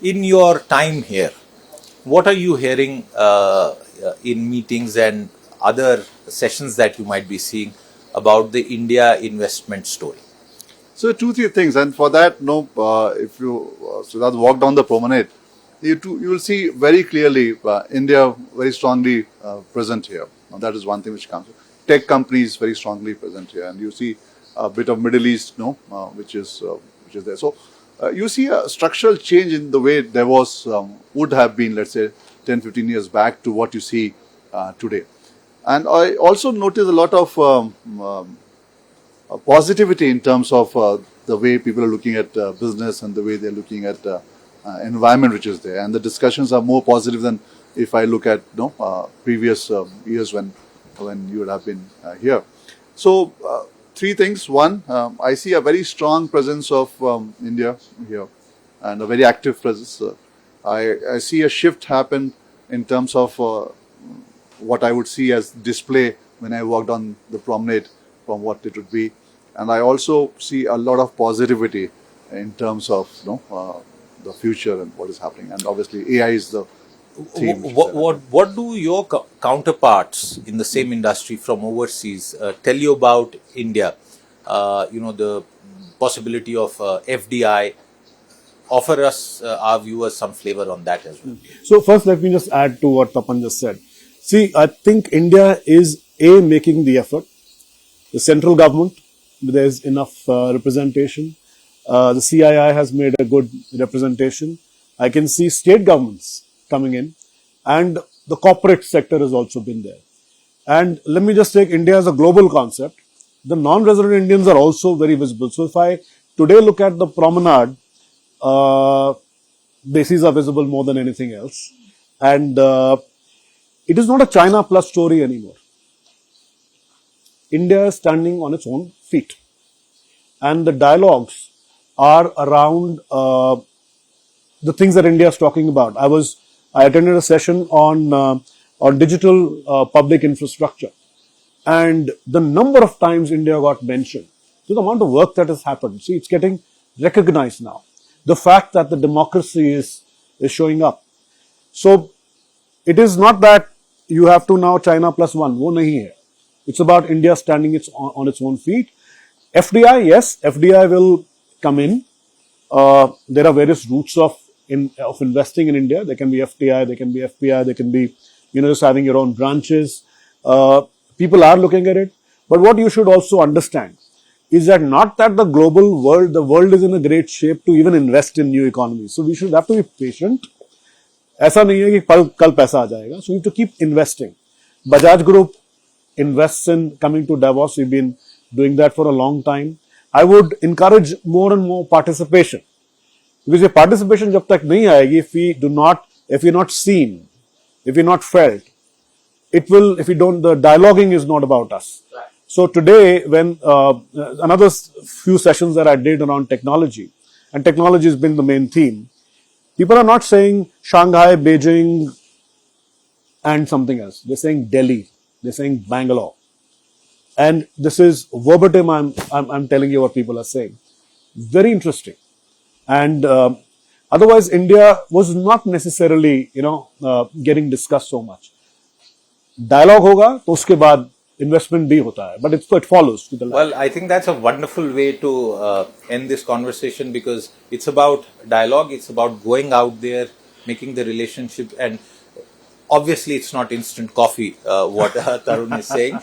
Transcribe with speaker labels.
Speaker 1: In your time here, what are you hearing in meetings and other sessions that you might be seeing about the India investment story?
Speaker 2: So two, three things, and for that, if you Siddharth walk down the promenade, you will see very clearly India very strongly present here. Now, that is one thing which comes. Tech companies very strongly present here, and you see a bit of Middle East, which is there. So you see a structural change in the way Davos would have been, let's say, 10, 15 years back to what you see today. And I also notice a lot of positivity in terms of the way people are looking at business and the way they're looking at environment which is there. And the discussions are more positive than if I look at previous years when you would have been here. So three things. One, I see a very strong presence of India here and a very active presence. I see a shift happen in terms of what I would see as display when I walked on the promenade from what it would be. And I also see a lot of positivity in terms of the future and what is happening. And obviously AI is the theme.
Speaker 1: What do your counterparts in the same industry from overseas tell you about India? The possibility of FDI. Offer us, our viewers, some flavor on that as well.
Speaker 3: So first, let me just add to what Tapan just said. See, I think India is making the effort. The central government, there's enough representation. The CII has made a good representation. I can see state governments coming in, and the corporate sector has also been there. And let me just take India as a global concept. The non-resident Indians are also very visible. So if I today look at the promenade, bases are visible more than anything else. And it is not a China plus story anymore. India is standing on its own feet. And the dialogues are around the things that India is talking about. I attended a session on digital public infrastructure. And the number of times India got mentioned, so the amount of work that has happened, see, it's getting recognized now. The fact that the democracy is showing up. So it is not that you have to now China plus one. वो नहीं है. It's about India standing on its own feet. FDI, yes, FDI will come in. There are various routes of investing in India. There can be FDI, there can be FPI, there can be, just having your own branches. People are looking at it. But what you should also understand is that not that the world is in a great shape to even invest in new economies. So we should have to be patient. ऐसा नहीं है कि कल पैसा आ जाएगा. So you have to keep investing. Bajaj Group invests in coming to Davos. We've been doing that for a long time. I would encourage more and more participation. Because your participation जब तक नहीं आएगी, if you're not seen, if you're not felt, the dialoguing is not about us. Right. So today, when another few sessions that I did around technology, and technology has been the main theme, people are not saying Shanghai, Beijing, and something else. They're saying Delhi. They're saying Bangalore. And this is verbatim, I'm telling you what people are saying. Very interesting. And otherwise, India was not necessarily, getting discussed so much. Dialogue होगा तो उसके बाद investment भी होता है, but it follows.
Speaker 1: Well, I think that's a wonderful way to end this conversation, because it's about dialogue, it's about going out there, making the relationship, and obviously it's not instant coffee, what Tarun is saying.